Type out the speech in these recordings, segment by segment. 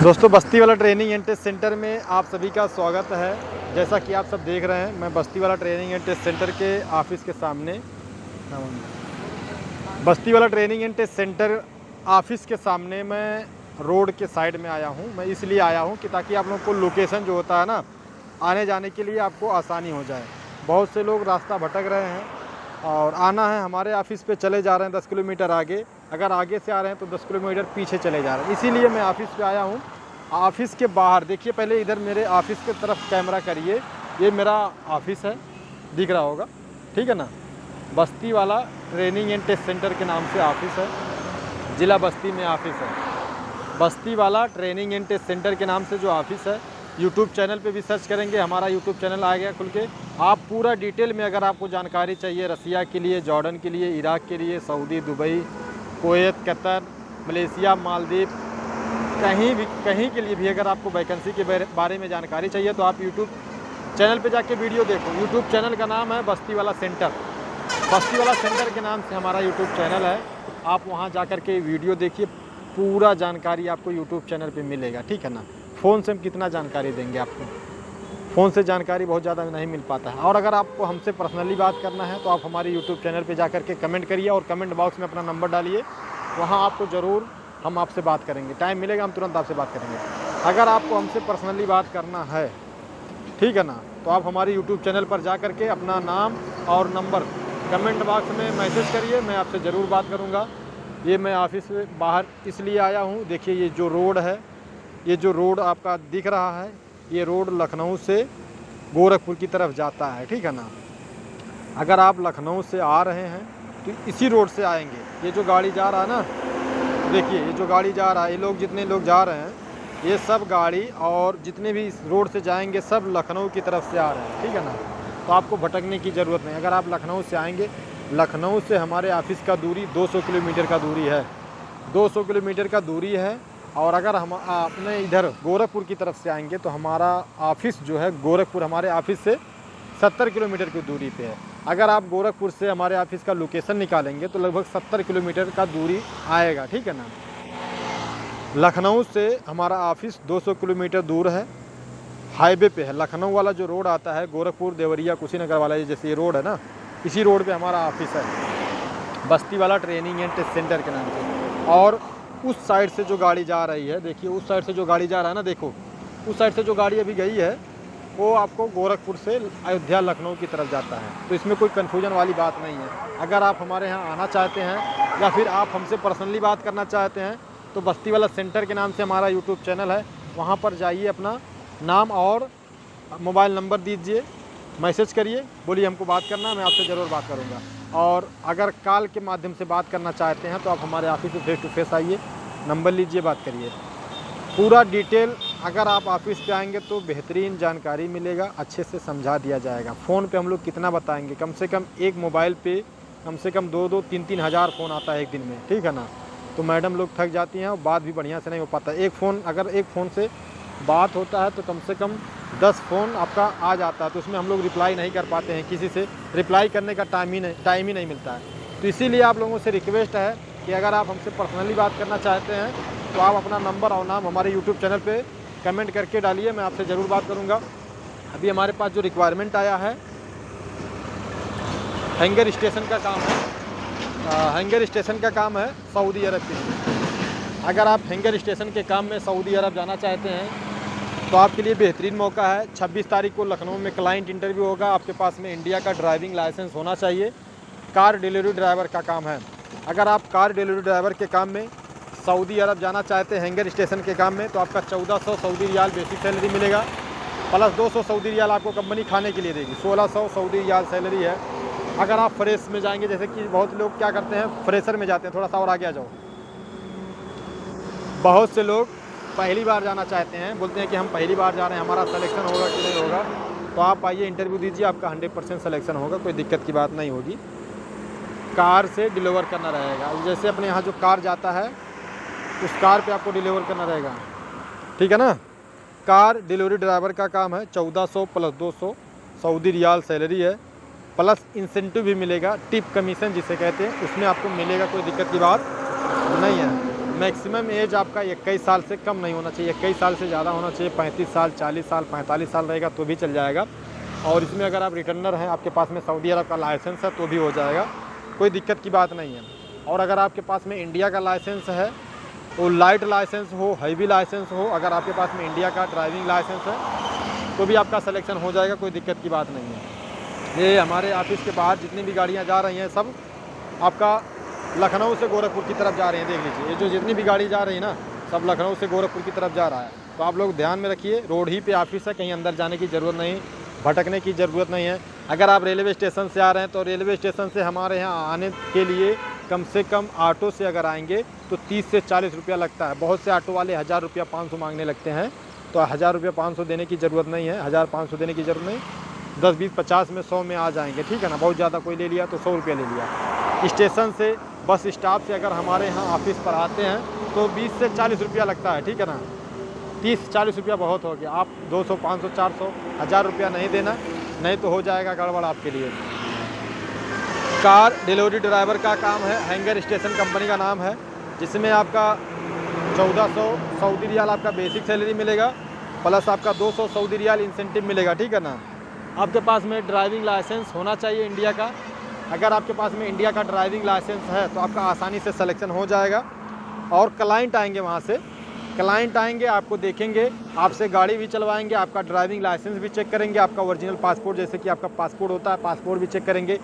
दोस्तों बस्ती वाला training and test centre में आप सभी का स्वागत है। जैसा कि आप सब देख रहे हैं, मैं बस्ती वाला ट्रेनिंग एंड टेस्ट सेंटर के ऑफिस के सामने बस्ती वाला training and test centre office के सामने मैं रोड के साइड में आया हूं। मैं इसलिए आया हूं कि ताकि आप लोगों को लोकेशन जो होता है ना, आने जाने के लिए आपको आसानी हो जाए। बहुत से लोग रास्ता भटक रहे हैं और आना है हमारे ऑफिस पे, चले जा रहे हैं 10 किलोमीटर आगे। अगर आगे से आ रहे हैं तो 10 किलोमीटर पीछे चले जा रहे हैं। इसीलिए मैं ऑफिस पे आया हूँ। ऑफिस के बाहर देखिए, पहले इधर मेरे ऑफिस के तरफ कैमरा करिए। ये मेरा ऑफिस है, दिख रहा होगा, ठीक है ना। बस्ती वाला ट्रेनिंग एंड टेस्ट सेंटर के नाम से ऑफिस है, ज़िला बस्ती में ऑफिस है। बस्ती वाला ट्रेनिंग एंड टेस्ट सेंटर के नाम से जो ऑफिस है, यूट्यूब चैनल पे भी सर्च करेंगे, हमारा यूट्यूब चैनल आ गया खुल के। आप पूरा डिटेल में अगर आपको जानकारी चाहिए रसिया के लिए, जॉर्डन के लिए, इराक के लिए, Saudi, Dubai, Kuwait, Qatar, Malaysia, Maldives, कहीं के लिए भी अगर आपको वैकेंसी के बारे में जानकारी चाहिए तो आप यूट्यूब चैनल पे जाके वीडियो देखो। यूट्यूब चैनल का नाम है बस्ती वाला सेंटर। बस्ती वाला सेंटर के नाम से हमारा यूट्यूब चैनल है। आप वहाँ जा कर के वीडियो देखिए, पूरा जानकारी आपको यूट्यूब चैनल पे मिलेगा, ठीक है ना। फ़ोन से हम कितना जानकारी देंगे आपको, फ़ोन से जानकारी बहुत ज़्यादा नहीं मिल पाता है। और अगर आपको हमसे पर्सनली बात करना है तो आप हमारे यूट्यूब चैनल पे जा कर के कमेंट करिए और कमेंट बॉक्स में अपना नंबर डालिए। वहाँ आपको ज़रूर हम आपसे बात करेंगे, टाइम मिलेगा हम तुरंत आपसे बात करेंगे। अगर आपको हमसे पर्सनली बात करना है, ठीक है ना, तो आप हमारे यूट्यूब चैनल पर जा कर के अपना नाम और नंबर कमेंट बॉक्स में मैसेज करिए, मैं आपसे ज़रूर बात करूँगा। ये मैं ऑफिस से बाहर इसलिए आया हूँ। देखिए ये जो रोड है, ये जो रोड आपका दिख रहा है, ये रोड लखनऊ से गोरखपुर की तरफ जाता है, ठीक है ना। अगर आप लखनऊ से आ रहे हैं तो इसी रोड से आएंगे। ये जो गाड़ी जा रहा है ना, देखिए ये जो गाड़ी जा रहा है, ये लोग जितने लोग जा रहे हैं, ये सब गाड़ी और जितने भी इस रोड से जाएंगे सब लखनऊ की तरफ से आ रहे हैं, ठीक है ना। तो आपको भटकने की ज़रूरत नहीं। अगर आप लखनऊ से आएंगे, लखनऊ से हमारे ऑफिस का दूरी 200 किलोमीटर का दूरी है, 200 किलोमीटर का दूरी है। और अगर हम अपने इधर गोरखपुर की तरफ से आएंगे तो हमारा ऑफिस जो है गोरखपुर हमारे ऑफिस से 70 किलोमीटर की दूरी पे है। अगर आप गोरखपुर से हमारे ऑफिस का लोकेशन निकालेंगे तो लगभग 70 किलोमीटर का दूरी आएगा, ठीक है ना। लखनऊ से हमारा ऑफिस 200 किलोमीटर दूर है, हाईवे पे है। लखनऊ वाला जो रोड आता है, गोरखपुर, देवरिया, कुशीनगर वाला, ये जैसे ये रोड है ना, इसी रोड पे हमारा ऑफिस है, बस्ती वाला ट्रेनिंग एंड टेस्ट सेंटर के नाम से। और उस साइड से जो गाड़ी जा रही है, देखिए उस साइड से जो गाड़ी जा रहा है ना, देखो उस साइड से जो गाड़ी अभी गई है वो आपको गोरखपुर से अयोध्या, लखनऊ की तरफ जाता है। तो इसमें कोई कन्फ्यूजन वाली बात नहीं है। अगर आप हमारे यहाँ आना चाहते हैं या फिर आप हमसे पर्सनली बात करना चाहते हैं तो बस्ती वाला सेंटर के नाम से हमारा यूट्यूब चैनल है, वहाँ पर जाइए, अपना नाम और मोबाइल नंबर दीजिए, मैसेज करिए, बोलिए हमको बात करना है, मैं आपसे ज़रूर बात करूँगा। और अगर कॉल के माध्यम से बात करना चाहते हैं तो आप हमारे ऑफिस में फेस टू फेस आइए, नंबर लीजिए, बात करिए। पूरा डिटेल अगर आप ऑफिस पे आएंगे तो बेहतरीन जानकारी मिलेगा, अच्छे से समझा दिया जाएगा। फ़ोन पे हम लोग कितना बताएंगे, कम से कम एक मोबाइल पे कम से कम 2-2, 3-3 हज़ार फ़ोन आता है एक दिन में, ठीक है ना। तो मैडम लोग थक जाती हैं और बात भी बढ़िया से नहीं हो पाता। अगर एक फ़ोन से बात होता है तो कम से कम 10 फ़ोन आपका आ जाता है, तो उसमें हम लोग रिप्लाई नहीं कर पाते हैं, किसी से रिप्लाई करने का टाइम ही नहीं मिलता है। तो इसीलिए आप लोगों से रिक्वेस्ट है कि अगर आप हमसे पर्सनली बात करना चाहते हैं तो आप अपना नंबर और नाम हमारे यूट्यूब चैनल पे कमेंट करके डालिए, मैं आपसे ज़रूर बात करूँगा। अभी हमारे पास जो रिक्वायरमेंट आया है, हैंगर स्टेशन का काम है, हैंगर स्टेशन का काम है सऊदी अरब के लिए। अगर आप हैंगर स्टेशन के काम में सऊदी अरब जाना चाहते हैं तो आपके लिए बेहतरीन मौका है। 26 तारीख को लखनऊ में क्लाइंट इंटरव्यू होगा। आपके पास में इंडिया का ड्राइविंग लाइसेंस होना चाहिए। कार डिलीवरी ड्राइवर का काम है। अगर आप कार डिलीवरी ड्राइवर के काम में सऊदी अरब जाना चाहते हैं हैंगर स्टेशन के काम में, तो आपका 1400 सऊदी रियाल बेसिक सैलरी मिलेगा, प्लस 200 सऊदी रियाल आपको कंपनी खाने के लिए देगी। 1600 सऊदी रियाल सैलरी है। अगर आप फ्रेश में जाएंगे, जैसे कि बहुत लोग क्या करते हैं, फ्रेशर में जाते हैं, थोड़ा सा और आगे आ जाओ, बहुत से लोग पहली बार जाना चाहते हैं, बोलते हैं कि हम पहली बार जा रहे हैं, हमारा सिलेक्शन होगा कि नहीं होगा। तो आप आइए, इंटरव्यू दीजिए, आपका 100% सिलेक्शन होगा, कोई दिक्कत की बात नहीं होगी। कार से डिलीवर करना रहेगा, जैसे अपने यहाँ जो कार जाता है उस कार पे आपको डिलीवर करना रहेगा, ठीक है ना। कार डिलीवरी ड्राइवर का काम है। 1400 प्लस 200 सऊदी रियाल सैलरी है, प्लस इंसेंटिव भी मिलेगा, टिप कमीशन जिसे कहते हैं, उसमें आपको मिलेगा, कोई दिक्कत की बात नहीं है। मैक्सिमम एज आपका 21 साल से कम नहीं होना चाहिए, 21 साल से ज़्यादा होना चाहिए। 35 साल, 40 साल, 45 साल रहेगा तो भी चल जाएगा। और इसमें अगर आप रिटर्नर हैं, आपके पास में सऊदी अरब का लाइसेंस है तो भी हो जाएगा, कोई दिक्कत की बात नहीं है। और अगर आपके पास में इंडिया का लाइसेंस है, तो लाइट लाइसेंस हो, हैवी लाइसेंस हो, अगर आपके पास में इंडिया का ड्राइविंग लाइसेंस है तो भी आपका सिलेक्शन हो जाएगा, कोई दिक्कत की बात नहीं है। ये हमारे ऑफिस के बाहर जितनी भी गाड़ियाँ जा रही हैं सब आपका लखनऊ से गोरखपुर की तरफ जा रहे हैं। देख लीजिए, ये जो जितनी भी गाड़ी जा रही है ना, सब लखनऊ से गोरखपुर की तरफ जा रहा है। तो आप लोग ध्यान में रखिए, रोड ही पे ऑफिस है, कहीं अंदर जाने की ज़रूरत नहीं, भटकने की ज़रूरत नहीं है। अगर आप रेलवे स्टेशन से आ रहे हैं तो रेलवे स्टेशन से हमारे यहाँ आने के लिए कम से कम ऑटो से अगर आएंगे तो 30 से 40 रुपया लगता है। बहुत से ऑटो वाले 1000 रुपया 500 मांगने लगते हैं, तो 1000 रुपया 500 देने की ज़रूरत नहीं है, 1500 देने की ज़रूरत नहीं। 10, 20, 50 में 100 में आ जाएंगे, ठीक है ना। बहुत ज़्यादा कोई ले लिया तो 100 रुपया ले लिया। स्टेशन से बस स्टॉप से अगर हमारे यहाँ ऑफिस पर आते हैं तो 20 से 40 रुपया लगता है, ठीक है ना। 30-40 रुपया बहुत हो गया। आप 200, 500, 400, 1000 रुपया नहीं देना, नहीं तो हो जाएगा गड़बड़ आपके लिए। कार डिलीवरी ड्राइवर का काम है, हैंगर स्टेशन कंपनी का नाम है, जिसमें आपका 1400 सऊदी रियाल आपका बेसिक सैलरी मिलेगा, प्लस आपका 200 सऊदी रियाल इंसेंटिव मिलेगा, ठीक है ना। आपके पास में ड्राइविंग लाइसेंस होना चाहिए इंडिया का। अगर आपके पास में इंडिया का ड्राइविंग लाइसेंस है तो आपका आसानी से सिलेक्शन हो जाएगा। और क्लाइंट आएंगे, वहाँ से क्लाइंट आएंगे, आपको देखेंगे, आपसे गाड़ी भी चलवाएंगे, आपका ड्राइविंग लाइसेंस भी चेक करेंगे, आपका ओरिजिनल पासपोर्ट, जैसे कि आपका पासपोर्ट होता है, पासपोर्ट भी चेक करेंगे,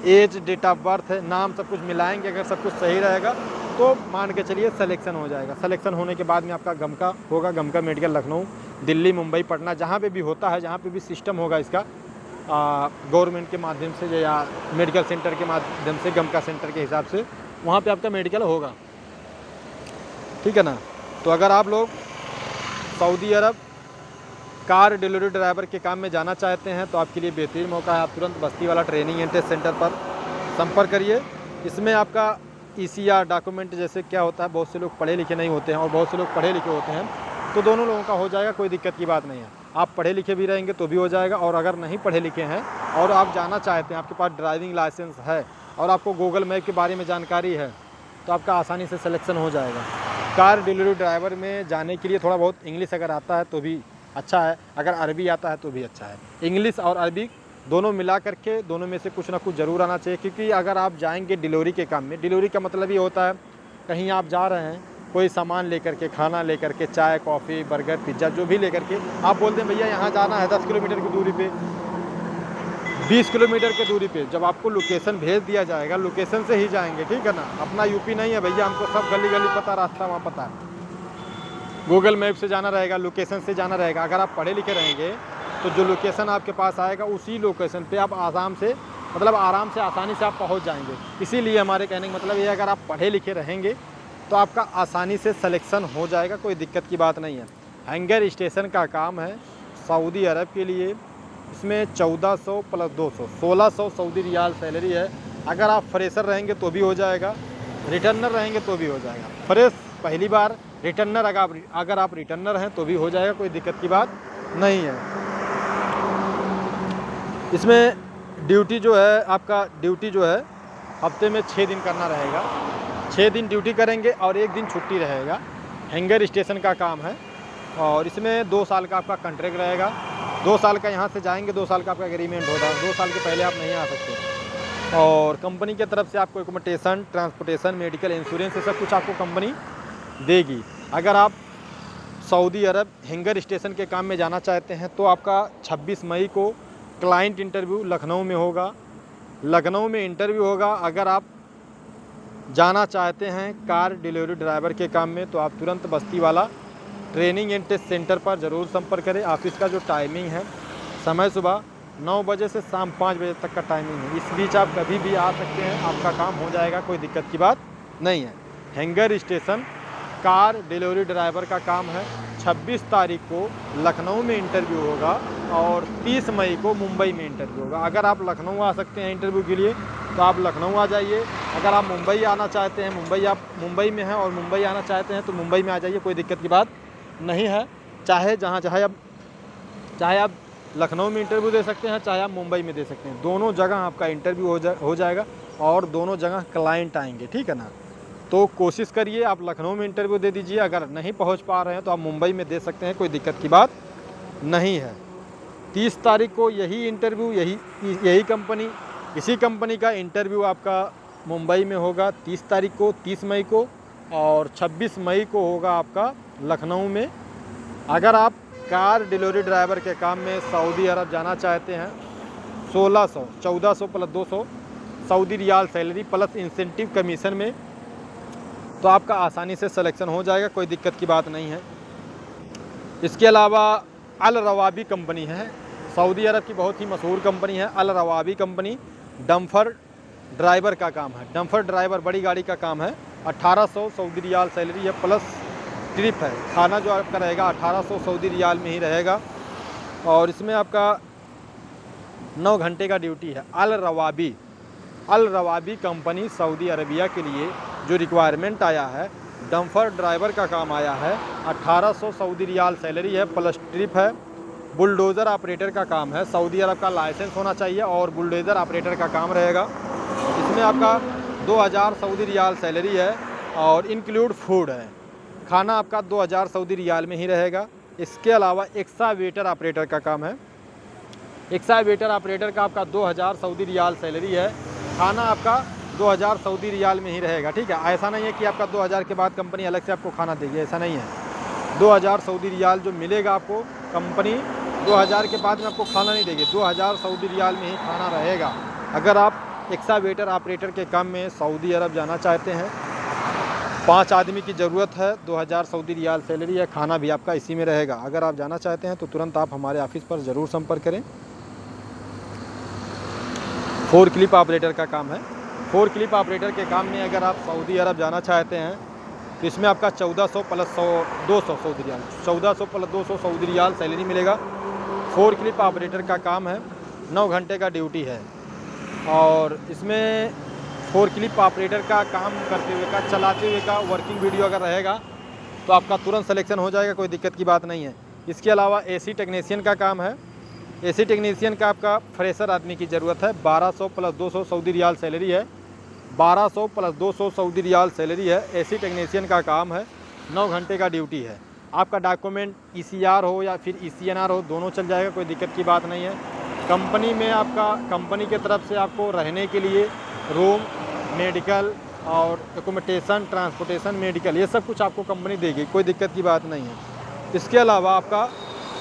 एज, डेट ऑफ बर्थ है, नाम, सब कुछ मिलाएंगे। अगर सब कुछ सही रहेगा तो मान के चलिए सिलेक्शन हो जाएगा। सिलेक्शन होने के बाद में आपका गमका होगा, गमका मेडिकल लखनऊ, दिल्ली, मुंबई, पटना, जहाँ पे भी होता है, जहाँ पे भी सिस्टम होगा इसका गवर्नमेंट के माध्यम से या मेडिकल सेंटर के माध्यम से, गमका सेंटर के हिसाब से, वहाँ पे आपका मेडिकल होगा, ठीक है ना। तो अगर आप लोग सऊदी अरब कार डिलीवरी ड्राइवर के काम में जाना चाहते हैं तो आपके लिए बेहतरीन मौका है। आप तुरंत बस्ती वाला ट्रेनिंग एंड टेस्ट सेंटर पर संपर्क करिए। इसमें आपका ECR डॉक्यूमेंट, जैसे क्या होता है, बहुत से लोग पढ़े लिखे नहीं होते हैं और बहुत से लोग पढ़े लिखे होते हैं, तो दोनों लोगों का हो जाएगा, कोई दिक्कत की बात नहीं है। आप पढ़े लिखे भी रहेंगे तो भी हो जाएगा, और अगर नहीं पढ़े लिखे हैं और आप जाना चाहते हैं, आपके पास ड्राइविंग लाइसेंस है और आपको गूगल मैप के बारे में जानकारी है, तो आपका आसानी से सिलेक्शन हो जाएगा। कार डिलीवरी ड्राइवर में जाने के लिए थोड़ा बहुत इंग्लिश अगर आता है तो भी अच्छा है, अगर अरबी आता है तो भी अच्छा है। इंग्लिश और अरबी दोनों मिला करके, दोनों में से कुछ ना कुछ ज़रूर आना चाहिए, क्योंकि अगर आप जाएंगे डिलीवरी के काम में, डिलीवरी का मतलब ये होता है कहीं आप जा रहे हैं, कोई सामान लेकर के, खाना लेकर के, चाय, कॉफ़ी, बर्गर, पिज़्ज़ा, जो भी लेकर के आप बोलते हैं भैया यहाँ जाना है 10 किलोमीटर की दूरी पे, 20 किलोमीटर की दूरी पे, जब आपको लोकेशन भेज दिया जाएगा, लोकेशन से ही जाएंगे, ठीक है ना। अपना यूपी नहीं है भैया, हमको सब गली गली पता, रास्ता वहाँ पता है, गूगल मैप से जाना रहेगा, लोकेशन से जाना रहेगा। अगर आप पढ़े लिखे रहेंगे तो जो लोकेशन आपके पास आएगा उसी लोकेशन पे आप आराम से आसानी से आप पहुंच जाएंगे। इसीलिए हमारे कहने का मतलब ये है, अगर आप पढ़े लिखे रहेंगे तो आपका आसानी से सिलेक्शन हो जाएगा, कोई दिक्कत की बात नहीं है। हैंगर स्टेशन का काम है सऊदी अरब के लिए, इसमें 1400 प्लस 200 1600 सऊदी रियाल सैलरी है। अगर आप फ्रेशर रहेंगे तो भी हो जाएगा, रिटर्नर रहेंगे तो भी हो जाएगा। फ्रेश पहली बार, रिटर्नर अगर आप रिटर्नर हैं तो भी हो जाएगा, कोई दिक्कत की बात नहीं है। इसमें ड्यूटी जो है हफ्ते में 6 दिन करना रहेगा, 6 दिन ड्यूटी करेंगे और 1 दिन छुट्टी रहेगा। हैंगर स्टेशन का काम है और इसमें 2 साल का आपका कॉन्ट्रैक्ट रहेगा। 2 साल का यहाँ से जाएंगे, 2 साल का आपका एग्रीमेंट होगा, 2 साल के पहले आप नहीं आ सकते। और कंपनी की तरफ से आपको एकोमोडेशन, ट्रांसपोर्टेशन, मेडिकल इंश्योरेंस, ये सब कुछ आपको कंपनी देगी। अगर आप सऊदी अरब हैंगर स्टेशन के काम में जाना चाहते हैं तो आपका 26 मई को क्लाइंट इंटरव्यू लखनऊ में होगा, लखनऊ में इंटरव्यू होगा। अगर आप जाना चाहते हैं कार डिलीवरी ड्राइवर के काम में तो आप तुरंत बस्ती वाला ट्रेनिंग एंड टेस्ट सेंटर पर ज़रूर संपर्क करें। ऑफिस का जो टाइमिंग है, समय सुबह 9 बजे से शाम 5 बजे तक का टाइमिंग है। इस बीच आप कभी भी आ सकते हैं, आपका काम हो जाएगा, कोई दिक्कत की बात नहीं है। Hanger station car delivery driver का काम है। 26 तारीख को लखनऊ में इंटरव्यू होगा और 30 मई को मुंबई में इंटरव्यू होगा। अगर आप लखनऊ आ सकते हैं इंटरव्यू के लिए तो आप लखनऊ आ जाइए। अगर आप मुंबई आना चाहते हैं, आप मुंबई में हैं और मुंबई आना चाहते हैं तो मुंबई में आ जाइए, कोई दिक्कत की बात नहीं है। चाहे आप लखनऊ में इंटरव्यू दे सकते हैं, चाहे आप मुंबई में दे सकते हैं, दोनों जगह आपका इंटरव्यू हो जाएगा और दोनों जगह क्लाइंट आएंगे, ठीक है ना। तो कोशिश करिए आप लखनऊ में इंटरव्यू दे दीजिए। अगर नहीं पहुंच पा रहे हैं तो आप मुंबई में दे सकते हैं, कोई दिक्कत की बात नहीं है। 30 तारीख को यही इंटरव्यू, यही कंपनी, इसी कंपनी का इंटरव्यू आपका मुंबई में होगा 30 तारीख को, 30 मई को, और 26 मई को होगा आपका लखनऊ में। अगर आप कार डिलीवरी ड्राइवर के काम में सऊदी अरब जाना चाहते हैं, 1600, 1400 plus 200 Saudi riyal salary plus incentive commission में, तो आपका आसानी से सिलेक्शन हो जाएगा, कोई दिक्कत की बात नहीं है। इसके अलावा अल रवाबी कंपनी है, सऊदी अरब की बहुत ही मशहूर कंपनी है अल रवाबी कंपनी। डम्फर ड्राइवर का काम है, डम्फर ड्राइवर बड़ी गाड़ी का काम है। 1800 सऊदी रियाल सैलरी है प्लस ट्रिप है। खाना जो आपका रहेगा 1800 सऊदी रियाल में ही रहेगा, और इसमें आपका 9 घंटे का ड्यूटी है। अल रवाबी कंपनी सऊदी अरबिया के लिए जो रिक्वायरमेंट आया है, डम्फर ड्राइवर का काम आया है। 1800 सऊदी रियाल सैलरी है प्लस ट्रिप है। बुलडोज़र ऑपरेटर का काम है, सऊदी अरब का लाइसेंस होना चाहिए और बुलडोज़र ऑपरेटर का काम रहेगा। इसमें आपका 2000 सऊदी रियाल सैलरी है और इंक्लूड फूड है। खाना आपका 2000 सऊदी रियाल में ही रहेगा। इसके अलावा एक्सावेटर ऑपरेटर का काम है। एक्सावेटर ऑपरेटर का आपका 2000 सऊदी रियाल सैलरी है। खाना आपका 2000 सऊदी रियाल में ही रहेगा, ठीक है। ऐसा नहीं है कि आपका 2000 के बाद कंपनी अलग से आपको खाना देगी, ऐसा नहीं है। 2000 सऊदी रियाल जो मिलेगा आपको, कंपनी 2000 के बाद में आपको खाना नहीं देगी, 2000 सऊदी रियाल में ही खाना रहेगा। अगर आप एक्सावेटर ऑपरेटर के काम में सऊदी अरब जाना चाहते हैं, 5 आदमी की ज़रूरत है, 2000 सऊदी रियाल सैलरी है, खाना भी आपका इसी में रहेगा। अगर आप जाना चाहते हैं तो तुरंत आप हमारे ऑफिस पर ज़रूर संपर्क करें। 4 क्लिप ऑपरेटर का काम है। 4 क्लिप ऑपरेटर के काम में अगर आप सऊदी अरब जाना चाहते हैं तो इसमें आपका 1400 plus 200 Saudi riyal, 1400 plus 200 Saudi riyal salary मिलेगा। 4 क्लिप ऑपरेटर का काम है, 9 घंटे का ड्यूटी है, और इसमें 4 क्लिप ऑपरेटर का काम करते हुए का, चलाते हुए का वर्किंग वीडियो अगर रहेगा तो आपका तुरंत सिलेक्शन हो जाएगा, कोई दिक्कत की बात नहीं है। इसके अलावा एसी टेक्नीशियन का काम है। एसी टेक्नीशियन का आपका फ्रेशर आदमी की ज़रूरत है। 1200 प्लस 200 सऊदी रियाल सैलरी है, 1200 प्लस 200 सऊदी रियाल सैलरी है। एसी टेक्नीशियन का काम है, 9 घंटे का ड्यूटी है। आपका डॉक्यूमेंट ECR हो या फिर ECNR हो, दोनों चल जाएगा, कोई दिक्कत की बात नहीं है। कंपनी में आपका, कंपनी के तरफ से आपको रहने के लिए रूम, मेडिकल और एकोमोडेशन, ट्रांसपोर्टेशन, मेडिकल, ये सब कुछ आपको कंपनी देगी, कोई दिक्कत की बात नहीं है। इसके अलावा आपका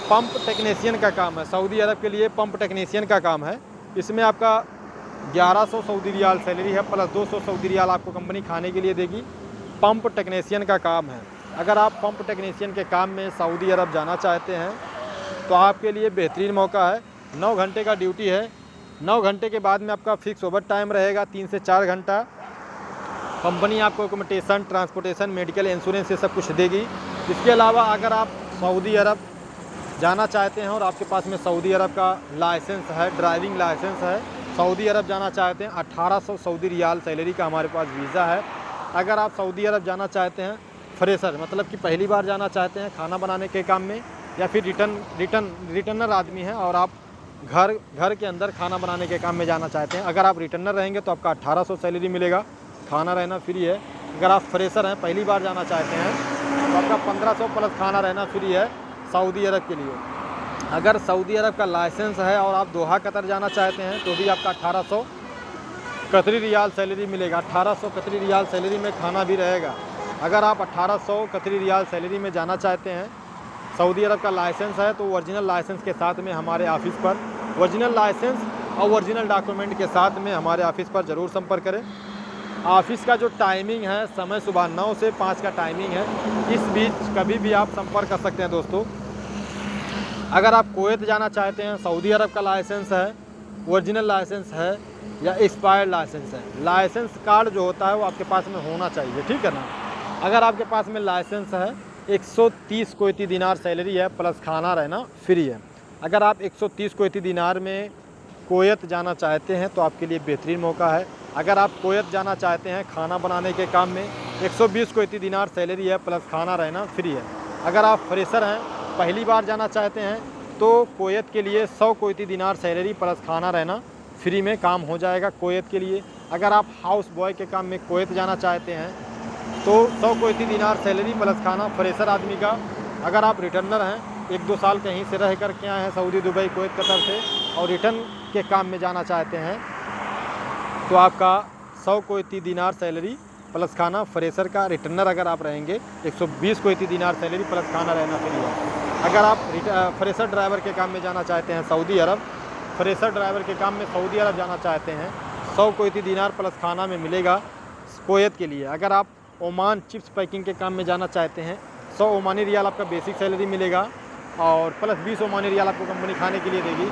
पंप टेक्नीशियन का काम है, सऊदी अरब के लिए पंप टेक्नीशियन का काम है। इसमें आपका 1100 सऊदी रियाल सैलरी है प्लस 200 सऊदी रियाल आपको कंपनी खाने के लिए देगी। पंप टेक्नीशियन का काम है। अगर आप पंप टेक्नीशियन के काम में सऊदी अरब जाना चाहते हैं तो आपके लिए बेहतरीन मौका है। 9 घंटे का ड्यूटी है। 9 घंटे के बाद में आपका फिक्स ओवर टाइम रहेगा 3 से 4 घंटा। कंपनी आपको एकोमोडेशन, ट्रांसपोर्टेशन, मेडिकल, इंश्योरेंस ये सब कुछ देगी। इसके अलावा अगर आप सऊदी अरब जाना चाहते हैं और आपके पास में सऊदी अरब का लाइसेंस है, ड्राइविंग लाइसेंस है, सऊदी अरब जाना चाहते हैं, 1800 सऊदी रियाल सैलरी का हमारे पास वीज़ा है। अगर आप सऊदी अरब जाना चाहते हैं फ्रेशर, मतलब कि पहली बार जाना चाहते हैं खाना बनाने के काम में, या फिर रिटर्नर आदमी हैं और आप घर के अंदर खाना बनाने के काम में जाना चाहते हैं, अगर आप रिटर्नर रहेंगे तो आपका 1800 सैलरी मिलेगा, खाना रहना फ्री है। अगर आप फ्रेशर हैं, पहली बार जाना चाहते हैं, तो आपका 1500 प्लस खाना रहना फ्री है सऊदी अरब के लिए। अगर सऊदी अरब का लाइसेंस है और आप दोहा कतर जाना चाहते हैं तो भी आपका 1800 कतरी रियाल सैलरी मिलेगा। 1800 कतरी रियाल सैलरी में खाना भी रहेगा। अगर आप 1800 कतरी रियाल सैलरी में जाना चाहते हैं, सऊदी अरब का लाइसेंस है, तो ओरिजिनल लाइसेंस के साथ में हमारे ऑफिस पर, ओरिजिनल लाइसेंस और ओरिजिनल डॉक्यूमेंट के साथ में हमारे ऑफिस पर ज़रूर संपर्क करें। ऑफिस का जो टाइमिंग है, समय सुबह 9 से 5 का टाइमिंग है। इस बीच कभी भी आप संपर्क कर सकते हैं दोस्तों। अगर आप कुवैत जाना चाहते हैं, सऊदी अरब का लाइसेंस है, ओरिजिनल लाइसेंस है या एक्सपायर्ड लाइसेंस है, लाइसेंस कार्ड जो होता है वो आपके पास में होना चाहिए, ठीक है ना। अगर आपके पास में लाइसेंस है, 130 कुवैती दिनार सैलरी है प्लस खाना रहना फ्री है। अगर आप 130 कुवैती दिनार में कुवैत जाना चाहते हैं तो आपके लिए बेहतरीन मौका है। अगर आप कुवैत जाना चाहते हैं खाना बनाने के काम में, 120 कुवैती दिनार सैलरी है प्लस खाना रहना फ्री है। अगर आप फ्रेशर हैं, पहली बार जाना चाहते हैं, तो कुवैत के लिए 100 कुवैती दिनार सैलरी प्लस खाना रहना फ्री में काम हो जाएगा कुवैत के लिए। अगर आप हाउस बॉय के काम में कुवैत जाना चाहते हैं तो 100 कोयती दिनार सैलरी प्लस खाना फ्रेशर आदमी का। अगर आप रिटर्नर हैं, 1-2 साल कहीं से रह कर के आए हैं सऊदी, दुबई, कुवैत, कतर से, और रिटर्न के काम में जाना चाहते हैं, तो आपका 100 कोयती दिनार सैलरी प्लस खाना फ्रेशर का। रिटर्नर अगर आप रहेंगे 120 कोयती दिनार सैलरी प्लस खाना रहना फ्री है। अगर आप फ्रेशर ड्राइवर के काम में जाना चाहते हैं सऊदी अरब, फ्रेशर ड्राइवर के काम में सऊदी अरब जाना चाहते हैं, 100 कोयती दिनार प्लस खाना में मिलेगा कुवैत के लिए। अगर आप ओमान चिप्स पैकिंग के काम में जाना चाहते हैं, 100 ओमानी रियाल आपका बेसिक सैलरी मिलेगा और प्लस 20 ओमानी रियाल आपको कंपनी खाने के लिए देगी।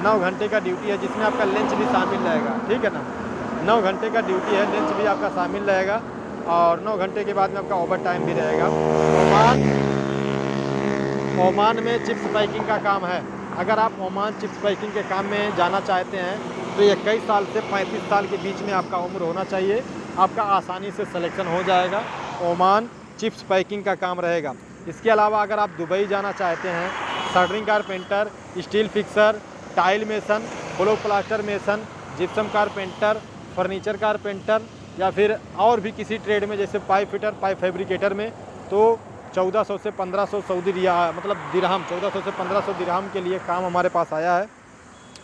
9 घंटे का ड्यूटी है जिसमें आपका लंच भी शामिल रहेगा, ठीक है ना। 9 घंटे का ड्यूटी है, लंच भी आपका शामिल रहेगा और 9 घंटे के बाद में आपका ओवर टाइम भी रहेगा। ओमान में चिप्स पैकिंग का काम है। अगर आप ओमान चिप्स पैकिंग के काम में जाना चाहते हैं तो 21 साल से 35 साल के बीच में आपका उम्र होना चाहिए। आपका आसानी से सिलेक्शन हो जाएगा। ओमान चिप्स पैकिंग का काम रहेगा। इसके अलावा अगर आप दुबई जाना चाहते हैं, shuttering carpenter, steel fixer, tile mason, block plaster mason, gypsum carpenter, furniture carpenter या फिर और भी किसी ट्रेड में जैसे पाइप फिटर, पाइप फैब्रिकेटर में, तो 1400 से 1500 सऊदी रियाल मतलब दिरहम, 1400 से 1500 दिरहम के लिए काम हमारे पास आया है।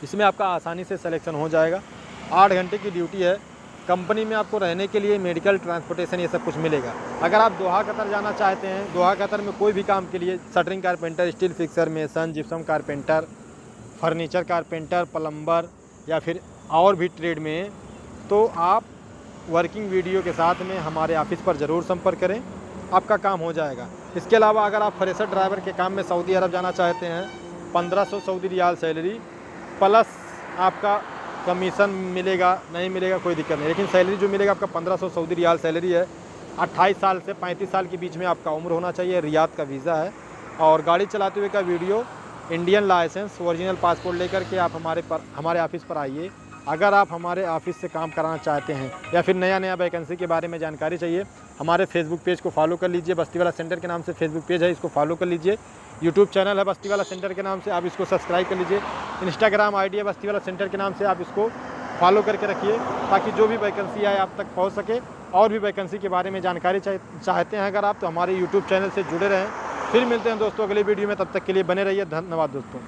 इसमें आपका आसानी से सिलेक्शन हो जाएगा। 8 घंटे की ड्यूटी है। कंपनी में आपको रहने के लिए मेडिकल, ट्रांसपोर्टेशन ये सब कुछ मिलेगा। अगर आप दोहा कतर जाना चाहते हैं, दोहा कतर में कोई भी काम के लिए shuttering carpenter, steel fixer, mason, gypsum carpenter, furniture carpenter, plumber या फिर और भी ट्रेड में, तो आप वर्किंग वीडियो के साथ में हमारे ऑफिस पर ज़रूर संपर्क करें, आपका काम हो जाएगा। इसके अलावा अगर आप फ्रेशर ड्राइवर के काम में सऊदी अरब जाना चाहते हैं, 1500 सऊदी रियाल सैलरी प्लस आपका कमीशन मिलेगा, नहीं मिलेगा कोई दिक्कत नहीं, लेकिन सैलरी जो मिलेगा आपका 1500 सऊदी रियाल सैलरी है। 28 साल से 35 साल के बीच में आपका उम्र होना चाहिए। रियाद का वीज़ा है और गाड़ी चलाते हुए का video, Indian licence, original passport लेकर के आप हमारे ऑफिस पर आइए। अगर आप हमारे ऑफिस से काम कराना चाहते हैं या फिर नया वैकेंसी के बारे में जानकारी चाहिए, हमारे फेसबुक पेज को फॉलो कर लीजिए। बस्तीवाला सेंटर के नाम से फेसबुक पेज है, इसको फॉलो कर लीजिए। यूट्यूब चैनल है बस्तीवाला सेंटर के नाम से, आप इसको सब्सक्राइब कर लीजिए। इंस्टाग्राम आईडी है बस्तीवाला सेंटर के नाम से, आप इसको फॉलो करके रखिए ताकि जो भी वैकेंसी आए आप तक पहुंच सके। और भी वैकेंसी के बारे में जानकारी चाहते हैं अगर आप, तो हमारे यूट्यूब चैनल से जुड़े रहें। फिर मिलते हैं दोस्तों अगले वीडियो में, तब तक के लिए बने रहिए। धन्यवाद दोस्तों।